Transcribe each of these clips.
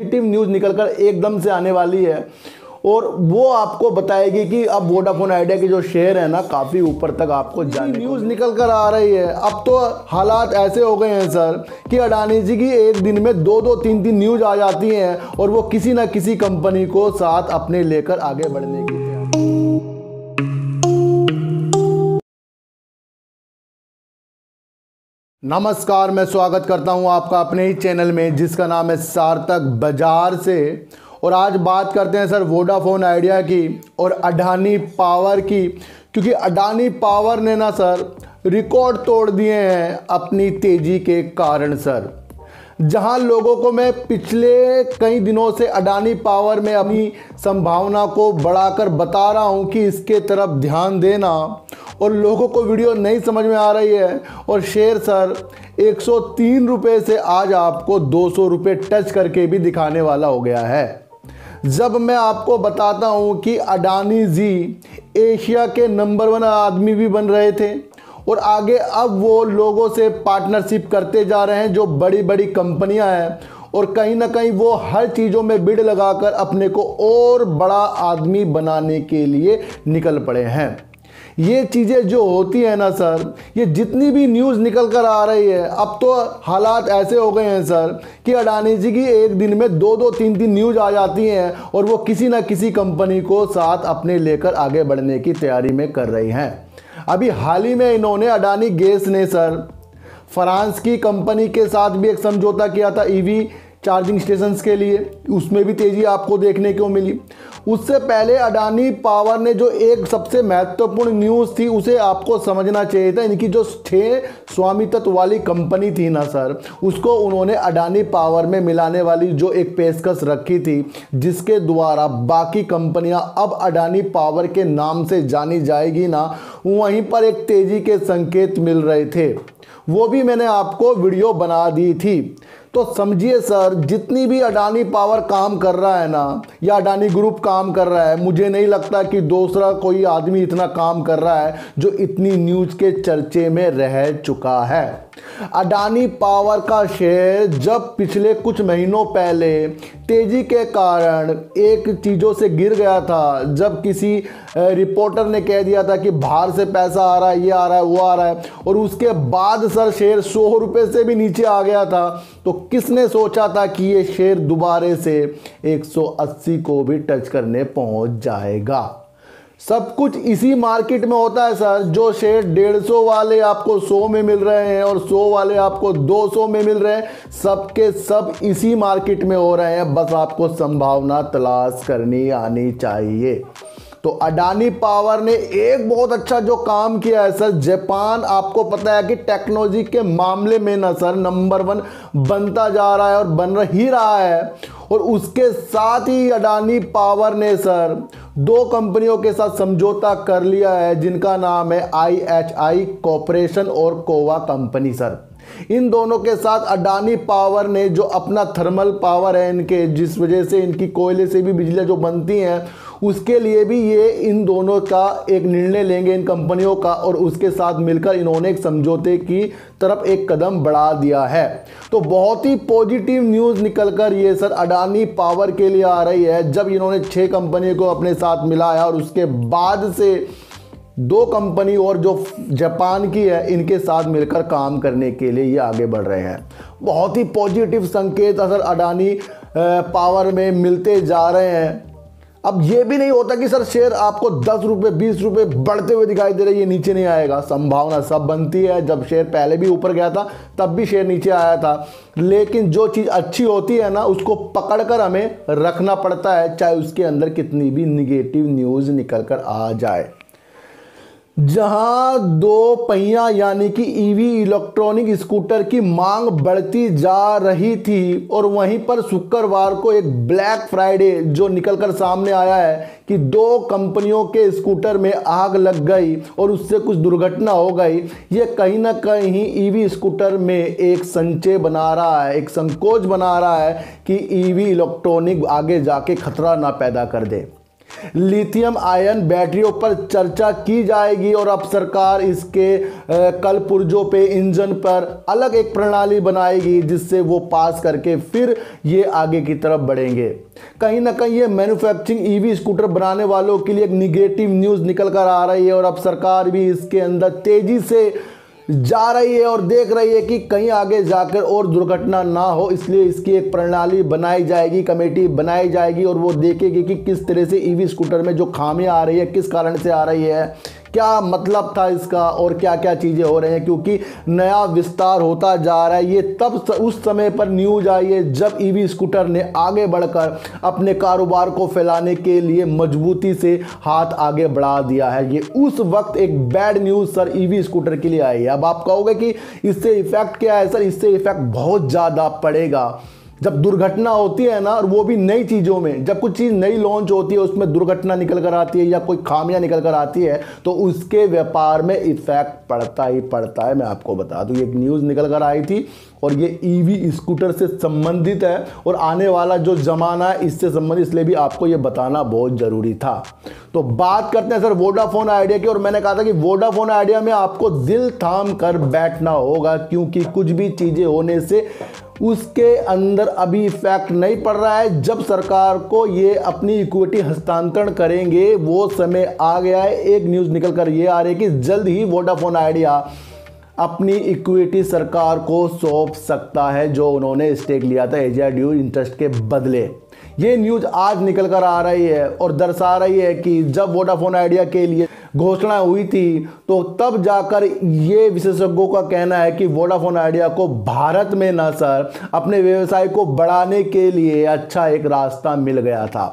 Positive news निकलकर एकदम से आने वाली है और वो आपको बताएगी कि अब वोडाफोन आइडिया के जो शेयर है ना काफ़ी ऊपर तक आपको जाने न्यूज़ निकल कर आ रही है। अब तो हालात ऐसे हो गए हैं सर कि अडानी जी की एक दिन में दो दो तीन तीन न्यूज़ आ जाती हैं और वो किसी ना किसी कंपनी को साथ अपने लेकर आगे बढ़ने की नमस्कार, मैं स्वागत करता हूं आपका अपने ही चैनल में जिसका नाम है सार्थक बाजार से। और आज बात करते हैं सर वोडाफोन आइडिया की और अडानी पावर की, क्योंकि अडानी पावर ने ना सर रिकॉर्ड तोड़ दिए हैं अपनी तेज़ी के कारण सर। जहां लोगों को मैं पिछले कई दिनों से अडानी पावर में अपनी संभावना को बढ़ाकर बता रहा हूं कि इसके तरफ ध्यान देना, और लोगों को वीडियो नहीं समझ में आ रही है और शेयर सर 103 रुपये से आज आपको 200 रुपये टच करके भी दिखाने वाला हो गया है। जब मैं आपको बताता हूं कि अडानी जी एशिया के नंबर 1 आदमी भी बन रहे थे और आगे अब वो लोगों से पार्टनरशिप करते जा रहे हैं जो बड़ी बड़ी कंपनियां हैं, और कहीं ना कहीं वो हर चीज़ों में बिड लगाकर अपने को और बड़ा आदमी बनाने के लिए निकल पड़े हैं। ये चीज़ें जो होती है ना सर, ये जितनी भी न्यूज़ निकल कर आ रही है, अब तो हालात ऐसे हो गए हैं सर कि अडानी जी की एक दिन में दो दो तीन तीन न्यूज़ आ जाती हैं और वो किसी ना किसी कंपनी को साथ अपने लेकर आगे बढ़ने की तैयारी में कर रही हैं। अभी हाल ही में इन्होंने अडानी गैस ने सर फ्रांस की कंपनी के साथ भी एक समझौता किया था ईवी चार्जिंग स्टेशंस के लिए, उसमें भी तेज़ी आपको देखने को मिली। उससे पहले अडानी पावर ने जो एक सबसे महत्वपूर्ण न्यूज़ थी उसे आपको समझना चाहिए था। इनकी जो 6 स्वामित्व वाली कंपनी थी ना सर, उसको उन्होंने अडानी पावर में मिलाने वाली जो एक पेशकश रखी थी, जिसके द्वारा बाकी कंपनियां अब अडानी पावर के नाम से जानी जाएगी ना, वहीं पर एक तेज़ी के संकेत मिल रहे थे। वो भी मैंने आपको वीडियो बना दी थी। तो समझिए सर, जितनी भी अडानी पावर काम कर रहा है ना, या अडानी ग्रुप काम कर रहा है, मुझे नहीं लगता कि दूसरा कोई आदमी इतना काम कर रहा है जो इतनी न्यूज़ के चर्चे में रह चुका है। अडानी पावर का शेयर जब पिछले कुछ महीनों पहले तेज़ी के कारण एक चीज़ों से गिर गया था, जब किसी रिपोर्टर ने कह दिया था कि बाहर से पैसा आ रहा है, ये आ रहा है, वो आ रहा है, और उसके बाद सर शेयर 100 रुपये से भी नीचे आ गया था, तो किसने सोचा था कि ये शेयर दोबारे से 180 को भी टच करने पहुंच जाएगा। सब कुछ इसी मार्केट में होता है सर। जो शेयर 150 वाले आपको 100 में मिल रहे हैं और 100 वाले आपको 200 में मिल रहे हैं, सबके सब इसी मार्केट में हो रहे हैं। बस आपको संभावना तलाश करनी आनी चाहिए। तो अडानी पावर ने एक बहुत अच्छा जो काम किया है सर, जापान आपको पता है कि टेक्नोलॉजी के मामले में ना सर नंबर 1 बनता जा रहा है और बन ही रहा है। और उसके साथ ही अडानी पावर ने सर 2 कंपनियों के साथ समझौता कर लिया है, जिनका नाम है IHI कॉर्पोरेशन और कोवा कंपनी सर। इन दोनों के साथ अडानी पावर ने जो अपना थर्मल पावर है इनके, जिस वजह से इनकी कोयले से भी बिजली जो बनती हैं, उसके लिए भी ये इन दोनों का एक निर्णय लेंगे इन कंपनियों का, और उसके साथ मिलकर इन्होंने एक समझौते की तरफ एक कदम बढ़ा दिया है। तो बहुत ही पॉजिटिव न्यूज़ निकलकर ये सर अडानी पावर के लिए आ रही है, जब इन्होंने 6 कंपनी को अपने साथ मिलाया और उसके बाद से 2 कंपनी और जो जापान की है इनके साथ मिलकर काम करने के लिए ये आगे बढ़ रहे हैं। बहुत ही पॉजिटिव संकेत सर अडानी पावर में मिलते जा रहे हैं। अब ये भी नहीं होता कि सर शेयर आपको 10 रुपये 20 रुपये बढ़ते हुए दिखाई दे रहे, ये नीचे नहीं आएगा। संभावना सब बनती है। जब शेयर पहले भी ऊपर गया था तब भी शेयर नीचे आया था, लेकिन जो चीज़ अच्छी होती है ना उसको पकड़कर हमें रखना पड़ता है, चाहे उसके अंदर कितनी भी निगेटिव न्यूज़ निकल कर आ जाए। जहां 2 पहिया यानी कि ईवी इलेक्ट्रॉनिक स्कूटर की मांग बढ़ती जा रही थी, और वहीं पर शुक्रवार को एक ब्लैक फ्राइडे जो निकलकर सामने आया है कि 2 कंपनियों के स्कूटर में आग लग गई और उससे कुछ दुर्घटना हो गई। ये कहीं ना कहीं ईवी स्कूटर में एक संचय बना रहा है, एक संकोच बना रहा है कि ईवी इलेक्ट्रॉनिक आगे जाके खतरा ना पैदा कर दे। लिथियम आयन बैटरियों पर चर्चा की जाएगी और अब सरकार इसके कल पुर्जों पे इंजन पर अलग एक प्रणाली बनाएगी जिससे वो पास करके फिर ये आगे की तरफ बढ़ेंगे। कहीं ना कहीं ये मैन्युफैक्चरिंग ईवी स्कूटर बनाने वालों के लिए एक निगेटिव न्यूज़ निकल कर आ रही है और अब सरकार भी इसके अंदर तेजी से जा रही है और देख रही है कि कहीं आगे जाकर और दुर्घटना ना हो, इसलिए इसकी एक प्रणाली बनाई जाएगी, कमेटी बनाई जाएगी और वो देखेगी कि किस तरह से ईवी स्कूटर में जो खामियां आ रही है किस कारण से आ रही है, क्या मतलब था इसका और क्या क्या चीज़ें हो रही हैं, क्योंकि नया विस्तार होता जा रहा है। ये तब उस समय पर न्यूज आई है जब ईवी स्कूटर ने आगे बढ़कर अपने कारोबार को फैलाने के लिए मजबूती से हाथ आगे बढ़ा दिया है। ये उस वक्त एक bad news sir EV scooter के लिए आई है। अब आप कहोगे कि इससे इफेक्ट क्या है सर, इससे इफेक्ट बहुत ज़्यादा पड़ेगा। जब दुर्घटना होती है ना, और वो भी नई चीज़ों में, जब कुछ चीज़ नई लॉन्च होती है उसमें दुर्घटना निकल कर आती है या कोई खामियां निकल कर आती है तो उसके व्यापार में इफेक्ट पड़ता ही पड़ता है। मैं आपको बता दूं, एक न्यूज़ निकल कर आई थी और ये ईवी स्कूटर से संबंधित है और आने वाला जो ज़माना है इससे संबंधित, इसलिए भी आपको ये बताना बहुत ज़रूरी था। तो बात करते हैं सर वोडाफोन आइडिया की, और मैंने कहा था कि वोडाफोन आइडिया में आपको दिल थाम कर बैठना होगा क्योंकि कुछ भी चीज़ें होने से उसके अंदर अभी इफेक्ट नहीं पड़ रहा है। जब सरकार को ये अपनी इक्विटी हस्तांतरण करेंगे वो समय आ गया है। एक न्यूज़ निकल कर ये आ रही है कि जल्द ही वोडाफोन आइडिया अपनी इक्विटी सरकार को सौंप सकता है जो उन्होंने स्टेक लिया था एज ड्यू इंटरेस्ट के बदले। ये न्यूज़ आज निकल कर आ रही है और दर्शा रही है कि जब वोडाफोन आइडिया के लिए घोषणा हुई थी तो तब जाकर ये विशेषज्ञों का कहना है कि वोडाफोन आइडिया को भारत में ना सर अपने व्यवसाय को बढ़ाने के लिए अच्छा एक रास्ता मिल गया था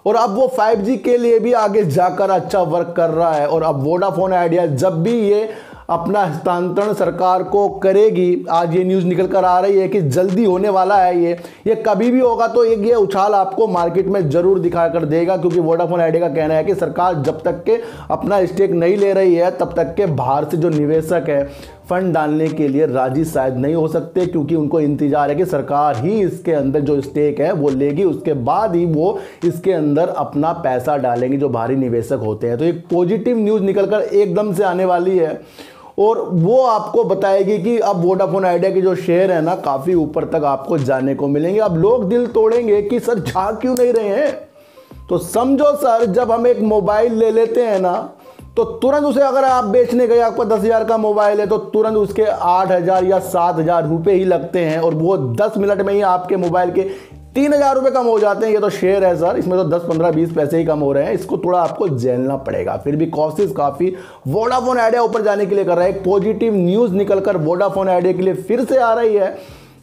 और अब वो 5G के लिए भी आगे जाकर अच्छा वर्क कर रहा है। और अब वोडाफोन आइडिया जब भी ये अपना हस्तांतरण सरकार को करेगी, आज ये न्यूज़ निकल कर आ रही है कि जल्दी होने वाला है, ये कभी भी होगा तो एक ये उछाल आपको मार्केट में ज़रूर दिखा कर देगा। क्योंकि वोडाफोन आइडिया का कहना है कि सरकार जब तक के अपना स्टेक नहीं ले रही है तब तक के बाहर से जो निवेशक है फंड डालने के लिए राजी शायद नहीं हो सकते, क्योंकि उनको इंतजार है कि सरकार ही इसके अंदर जो स्टेक है वो लेगी, उसके बाद ही वो इसके अंदर अपना पैसा डालेंगे जो बाहरी निवेशक होते हैं। तो एक पॉजिटिव न्यूज़ निकलकर एकदम से आने वाली है और वो आपको बताएगी कि अब वोडाफोन आइडिया के जो शेयर है ना काफ़ी ऊपर तक आपको जाने को मिलेंगे। अब लोग दिल तोड़ेंगे कि सर जा क्यों नहीं रहे हैं। तो समझो सर, जब हम एक मोबाइल ले लेते हैं ना तो तुरंत उसे अगर आप बेचने गए, आपको 10,000 का मोबाइल है तो तुरंत उसके 8,000 या 7,000 रुपये ही लगते हैं और वो 10 मिनट में ही आपके मोबाइल के 3,000 रुपये कम हो जाते हैं। ये तो शेयर है सर, इसमें तो 10, 15, 20 पैसे ही कम हो रहे हैं। इसको थोड़ा आपको झेलना पड़ेगा। फिर भी कोशिश काफ़ी वोडाफोन आइडिया ऊपर जाने के लिए कर रहा है। एक पॉजिटिव न्यूज़ निकलकर वोडाफोन आइडिया के लिए फिर से आ रही है।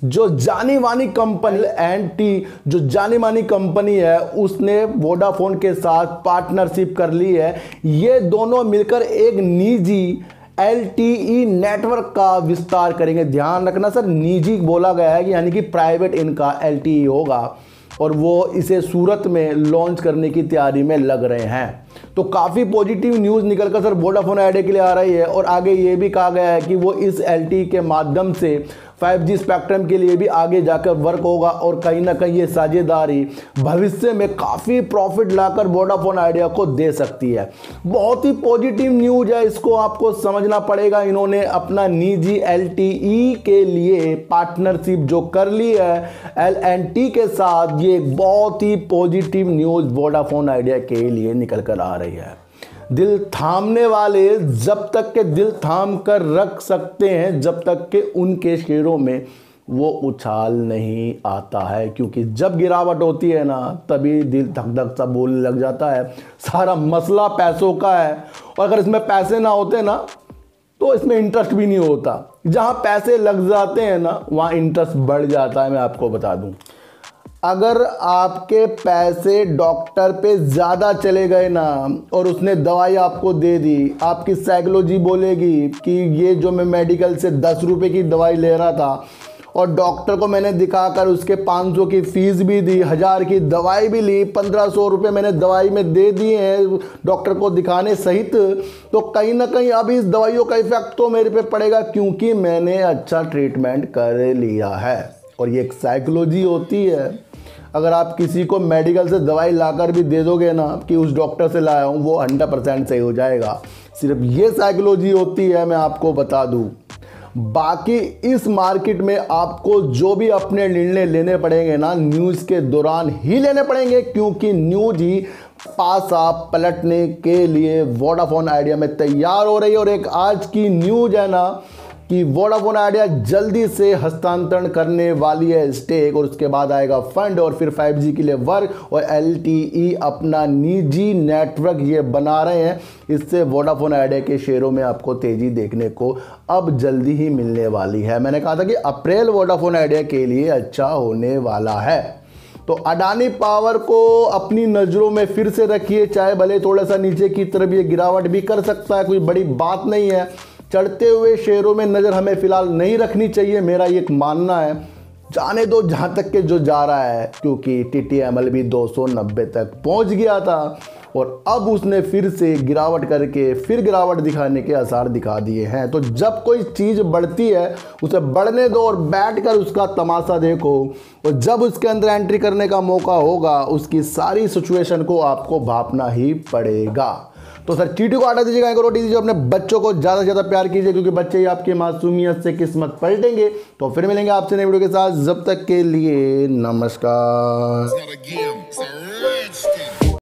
जो जानी मानी कंपनी एनटी, जो जानी मानी कंपनी है, उसने वोडाफोन के साथ पार्टनरशिप कर ली है। ये दोनों मिलकर एक निजी LTE नेटवर्क का विस्तार करेंगे। ध्यान रखना सर, निजी बोला गया है कि यानी कि प्राइवेट इनका LTE होगा और वो इसे सूरत में लॉन्च करने की तैयारी में लग रहे हैं। तो काफ़ी पॉजिटिव न्यूज़ निकलकर सर वोडाफोन आइडिया के लिए आ रही है और आगे ये भी कहा गया है कि वो इस LTE के माध्यम से 5G स्पेक्ट्रम के लिए भी आगे जाकर वर्क होगा और कहीं ना कहीं ये साझेदारी भविष्य में काफ़ी प्रॉफिट लाकर वोडाफोन आइडिया को दे सकती है। बहुत ही पॉजिटिव न्यूज़ है, इसको आपको समझना पड़ेगा। इन्होंने अपना निजी LTE के लिए पार्टनरशिप जो कर ली है L&T के साथ, ये बहुत ही पॉजिटिव न्यूज़ वोडाफोन आइडिया के लिए निकल कर आ रही है। दिल थामने वाले जब तक के दिल थाम कर रख सकते हैं जब तक के उनके शेयरों में वो उछाल नहीं आता है, क्योंकि जब गिरावट होती है ना तभी दिल धक धक सा बोलने लग जाता है। सारा मसला पैसों का है और अगर इसमें पैसे ना होते ना तो इसमें इंटरेस्ट भी नहीं होता। जहाँ पैसे लग जाते हैं ना वहाँ इंटरेस्ट बढ़ जाता है। मैं आपको बता दूँ, अगर आपके पैसे डॉक्टर पे ज़्यादा चले गए ना और उसने दवाई आपको दे दी, आपकी साइकोलॉजी बोलेगी कि ये जो मैं मेडिकल से 10 रुपये की दवाई ले रहा था और डॉक्टर को मैंने दिखाकर उसके 500 की फ़ीस भी दी, 1000 की दवाई भी ली, 1500 रुपये मैंने दवाई में दे दिए हैं डॉक्टर को दिखाने सहित, तो कहीं ना कहीं अब इस दवाइयों का इफ़ेक्ट तो मेरे पे पड़ेगा क्योंकि मैंने अच्छा ट्रीटमेंट कर लिया है। और ये एक साइकोलॉजी होती है। अगर आप किसी को मेडिकल से दवाई लाकर भी दे दोगे ना कि उस डॉक्टर से लाया हूँ, वो 100% सही हो जाएगा। सिर्फ ये साइकोलॉजी होती है, मैं आपको बता दूँ। बाकी इस मार्केट में आपको जो भी अपने निर्णय लेने पड़ेंगे ना, न्यूज़ के दौरान ही लेने पड़ेंगे, क्योंकि न्यूज़ ही पासा पलटने के लिए वोडाफोन आइडिया में तैयार हो रही है। और एक आज की न्यूज़ है ना कि वोडाफोन आइडिया जल्दी से हस्तांतरण करने वाली है स्टेक, और उसके बाद आएगा फंड, और फिर 5G के लिए वर्क, और LTE अपना निजी नेटवर्क ये बना रहे हैं। इससे वोडाफोन आइडिया के शेयरों में आपको तेज़ी देखने को अब जल्दी ही मिलने वाली है। मैंने कहा था कि अप्रैल वोडाफोन आइडिया के लिए अच्छा होने वाला है। तो अडानी पावर को अपनी नज़रों में फिर से रखिए, चाहे भले थोड़ा सा नीचे की तरफ ये गिरावट भी कर सकता है, कोई बड़ी बात नहीं है। चढ़ते हुए शेयरों में नज़र हमें फ़िलहाल नहीं रखनी चाहिए, मेरा ये मानना है। जाने दो जहाँ तक के जो जा रहा है, क्योंकि TTML भी 290 तक पहुँच गया था, और अब उसने फिर से गिरावट करके फिर गिरावट दिखाने के आसार दिखा दिए हैं। तो जब कोई चीज़ बढ़ती है उसे बढ़ने दो और बैठकर उसका तमाशा देखो, और जब उसके अंदर एंट्री करने का मौका होगा उसकी सारी सिचुएशन को आपको भांपना ही पड़ेगा। तो सर चीटी को हटा दीजिएगा, रोटी दीजिए, अपने बच्चों को ज़्यादा से ज़्यादा प्यार कीजिए, क्योंकि बच्चे ही आपकी मासूमियत से किस्मत पलटेंगे। तो फिर मिलेंगे आपसे नई वीडियो के साथ, जब तक के लिए नमस्कार।